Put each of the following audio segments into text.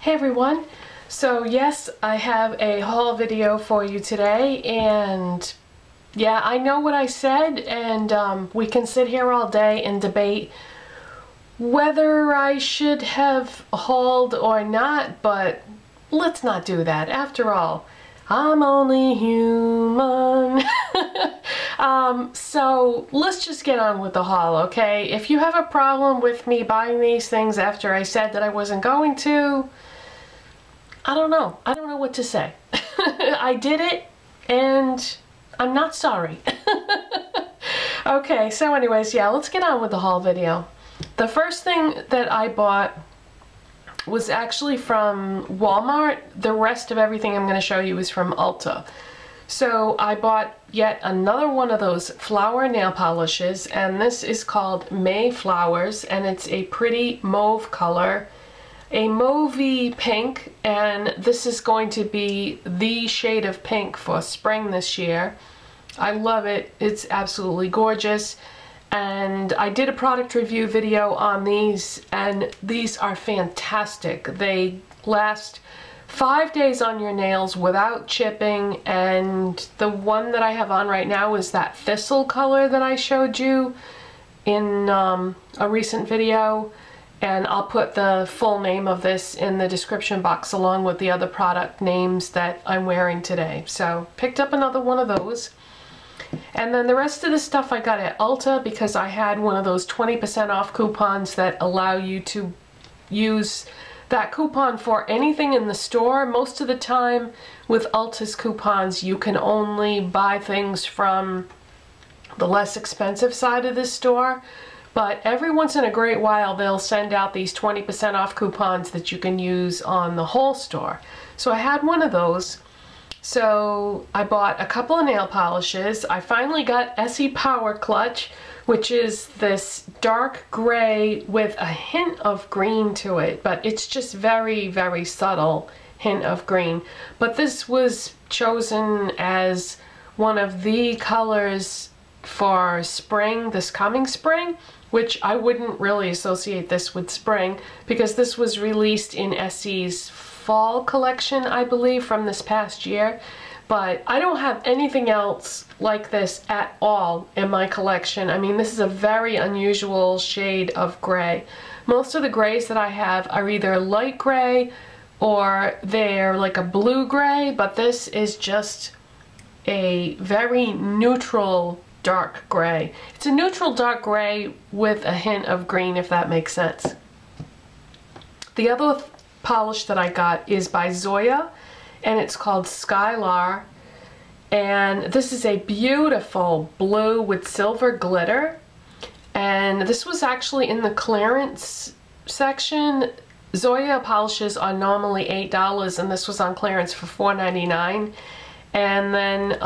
Hey everyone! So yes, I have a haul video for you today, and yeah, I know what I said, and we can sit here all day and debate whether I should have hauled or not, but let's not do that. After all, I'm only human. So let's just get on with the haul, okay? If you have a problem with me buying these things after I said that I wasn't going to, I don't know. I don't know what to say. I did it, and I'm not sorry. Okay, so anyways, yeah, let's get on with the haul video. The first thing that I bought was actually from Walmart. The rest of everything I'm going to show you is from Ulta. So I bought yet another one of those flower nail polishes, and this is called Mayflowers, and it's a pretty mauve color, a mauvey pink, and this is going to be the shade of pink for spring this year. I love it. It's absolutely gorgeous. And I did a product review video on these, and these are fantastic. They last 5 days on your nails without chipping, and the one that I have on right now is that Thistle color that I showed you in a recent video, and I'll put the full name of this in the description box along with the other product names that I'm wearing today. So picked up another one of those. And then the rest of the stuff I got at Ulta because I had one of those 20% off coupons that allow you to use that coupon for anything in the store. Most of the time with Ulta's coupons you can only buy things from the less expensive side of the store, but every once in a great while they'll send out these 20% off coupons that you can use on the whole store. So I had one of those. So I bought a couple of nail polishes. I finally got Essie Power Clutch, which is this dark gray with a hint of green to it, but it's just very, very subtle hint of green. But this was chosen as one of the colors for spring, this coming spring, which I wouldn't really associate this with spring because this was released in Essie's fall collection, I believe, from this past year. But I don't have anything else like this at all in my collection. I mean, this is a very unusual shade of gray. Most of the grays that I have are either light gray or they're like a blue gray, but this is just a very neutral dark gray. It's a neutral dark gray with a hint of green, if that makes sense. The other polish that I got is by Zoya, and it's called Skylar, and this is a beautiful blue with silver glitter, and this was actually in the clearance section. Zoya polishes are normally $8 and this was on clearance for $4.99. And then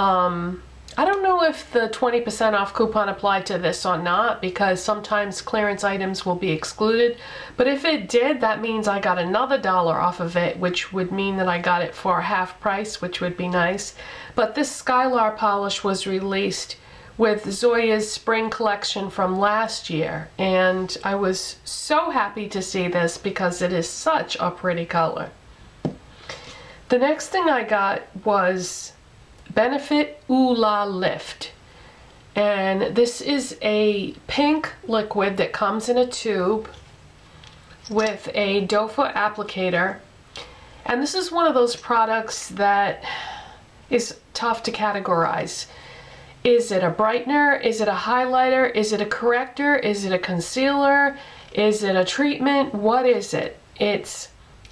I don't know if the 20% off coupon applied to this or not because sometimes clearance items will be excluded, but if it did, that means I got another $1 off of it, which would mean that I got it for half price, which would be nice. But this Skylar polish was released with Zoya's spring collection from last year, and I was so happy to see this because it is such a pretty color. The next thing I got was Benefit Ooh La Lift, and this is a pink liquid that comes in a tube with a doe foot applicator, and this is one of those products that is tough to categorize. Is it a brightener? Is it a highlighter? Is it a corrector? Is it a concealer? Is it a treatment? What is it? It's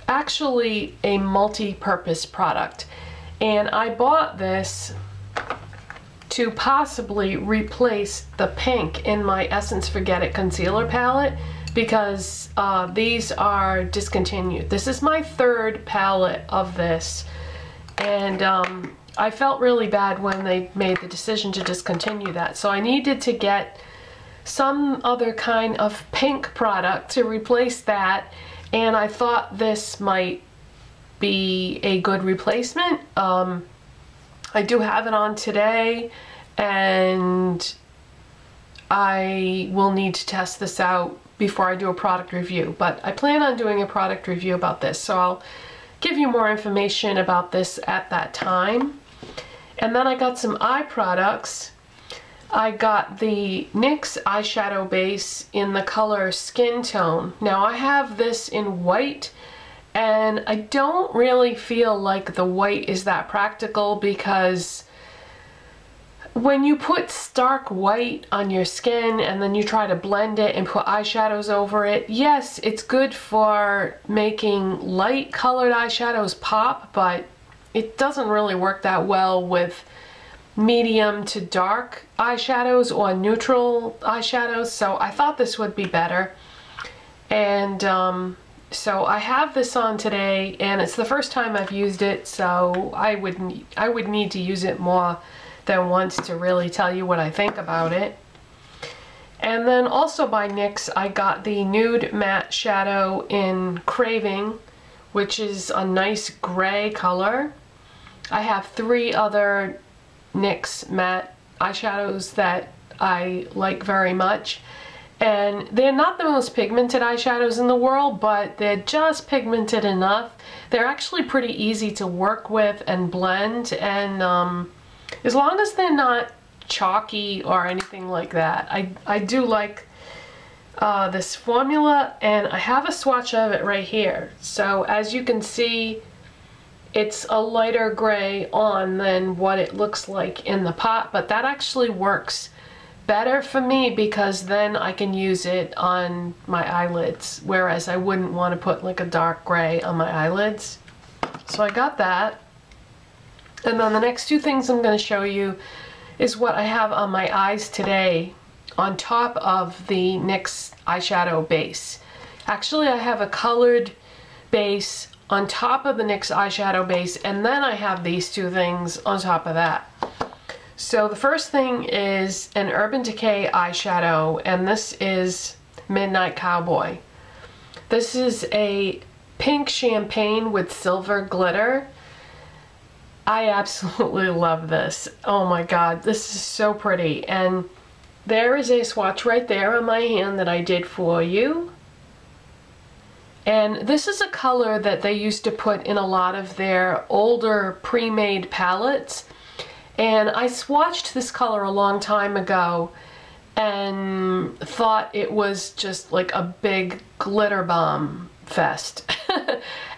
actually a multi-purpose product. And I bought this to possibly replace the pink in my Essence Forget It concealer palette because these are discontinued. This is my third palette of this, and I felt really bad when they made the decision to discontinue that. So I needed to get some other kind of pink product to replace that, and I thought this might be a good replacement. I do have it on today, and I will need to test this out before I do a product review, but I plan on doing a product review about this, so I'll give you more information about this at that time. And then I got some eye products. I got the NYX eyeshadow base in the color Skintone. Now I have this in white, and I don't really feel like the white is that practical, because when you put stark white on your skin and then you try to blend it and put eyeshadows over it, yes, it's good for making light colored eyeshadows pop, but it doesn't really work that well with medium to dark eyeshadows or neutral eyeshadows, so I thought this would be better. And so I have this on today, and it's the first time I've used it, so I would need to use it more than once to really tell you what I think about it. And then also by NYX, I got the Nude Matte Shadow in Craving, which is a nice gray color. I have 3 other NYX matte eyeshadows that I like very much, and they're not the most pigmented eyeshadows in the world, but they're just pigmented enough. They're actually pretty easy to work with and blend, and as long as they're not chalky or anything like that. I do like this formula, and I have a swatch of it right here. So as you can see, it's a lighter gray on than what it looks like in the pot, but that actually works better for me because then I can use it on my eyelids, whereas I wouldn't want to put like a dark gray on my eyelids. So I got that. And then the next 2 things I'm going to show you is what I have on my eyes today on top of the NYX eyeshadow base. Actually, I have a colored base on top of the NYX eyeshadow base, and then I have these 2 things on top of that. So the first thing is an Urban Decay eyeshadow, and this is Midnight Cowboy. This is a pink champagne with silver glitter. I absolutely love this. Oh my god, this is so pretty. And there is a swatch right there on my hand that I did for you. And this is a color that they used to put in a lot of their older pre-made palettes. And I swatched this color a long time ago and thought it was just like a big glitter bomb fest.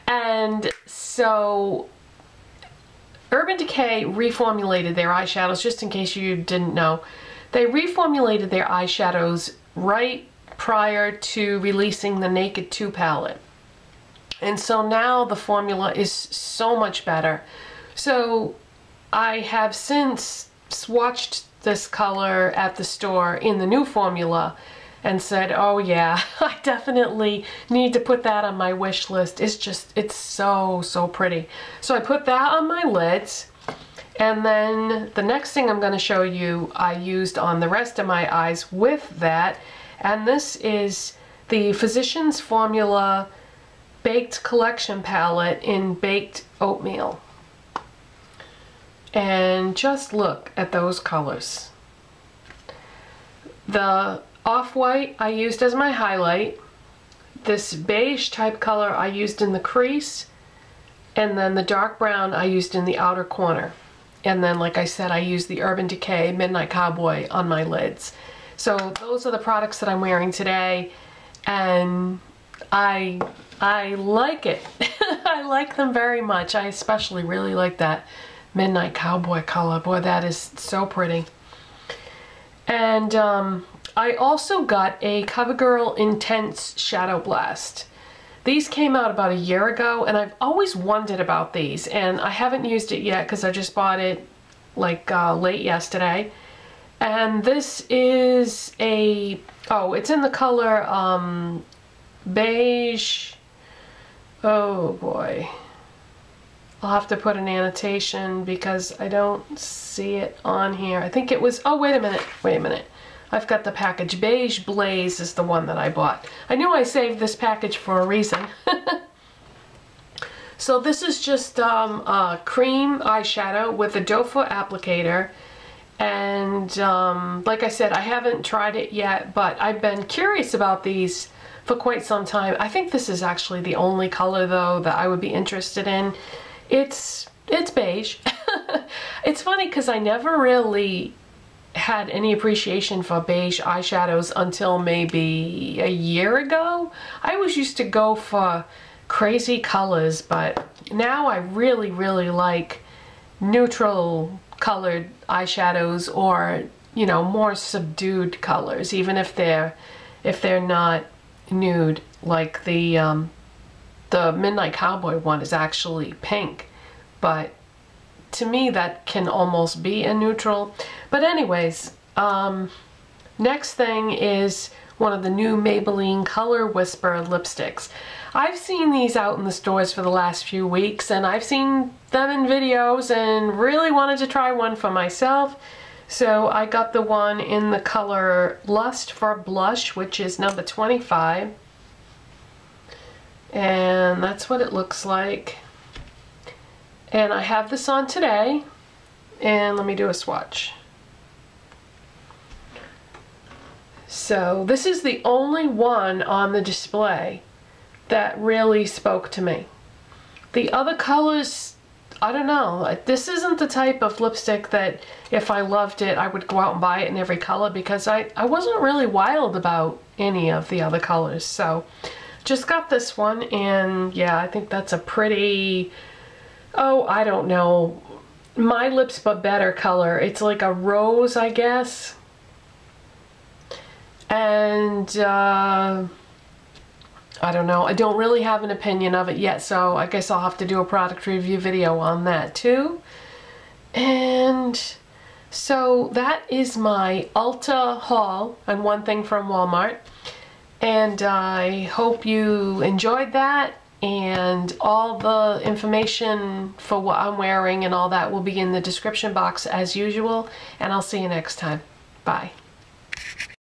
And so Urban Decay reformulated their eyeshadows, just in case you didn't know. They reformulated their eyeshadows right prior to releasing the Naked 2 palette. And so now the formula is so much better. So I have since swatched this color at the store in the new formula and said, oh yeah, I definitely need to put that on my wish list. It's so pretty. So I put that on my lids, and then the next thing I'm going to show you I used on the rest of my eyes with that, and this is the Physicians Formula Baked Collection palette in Baked Oatmeal. And just look at those colors. The off-white I used as my highlight. This beige type color I used in the crease. And then the dark brown I used in the outer corner. And then, like I said, I used the Urban Decay Midnight Cowboy on my lids. So those are the products that I'm wearing today. And I like it. I like them very much. I especially really like that Midnight Cowboy color. Boy, that is so pretty. And I also got a CoverGirl Intense Shadow Blast. These came out about a year ago, and I've always wondered about these, and I haven't used it yet because I just bought it like late yesterday. And this is a, oh, it's in the color beige. Oh boy. I'll have to put an annotation because I don't see it on here. I think it was, oh wait a minute. I've got the package. Beige Blaze is the one that I bought. I knew I saved this package for a reason. So this is just a cream eyeshadow with a doe foot applicator. And like I said, I haven't tried it yet, but I've been curious about these for quite some time. I think this is actually the only color though that I would be interested in. It's beige. It's funny because I never really had any appreciation for beige eyeshadows until maybe a year ago. I always used to go for crazy colors, but now I really like neutral colored eyeshadows, or you know, more subdued colors, even if they're not nude. Like the Midnight Cowboy one is actually pink, but to me that can almost be a neutral. But anyways, next thing is one of the new Maybelline Color Whisper lipsticks. I've seen these out in the stores for the last few weeks, and I've seen them in videos and really wanted to try one for myself. So I got the one in the color Lust for Blush, which is number 25. And that's what it looks like. And I have this on today, and let me do a swatch. So this is the only one on the display that really spoke to me. The other colors, I don't know. This isn't the type of lipstick that if I loved it, I would go out and buy it in every color, because I wasn't really wild about any of the other colors. So just got this one, and yeah, I think that's a pretty, oh, I don't know, My Lips But Better color. It's like a rose, I guess. And I don't know, I don't really have an opinion of it yet, so I guess I'll have to do a product review video on that too. And so that is my Ulta haul and one thing from Walmart. And I hope you enjoyed that, and all the information for what I'm wearing and all that will be in the description box as usual, and I'll see you next time. Bye.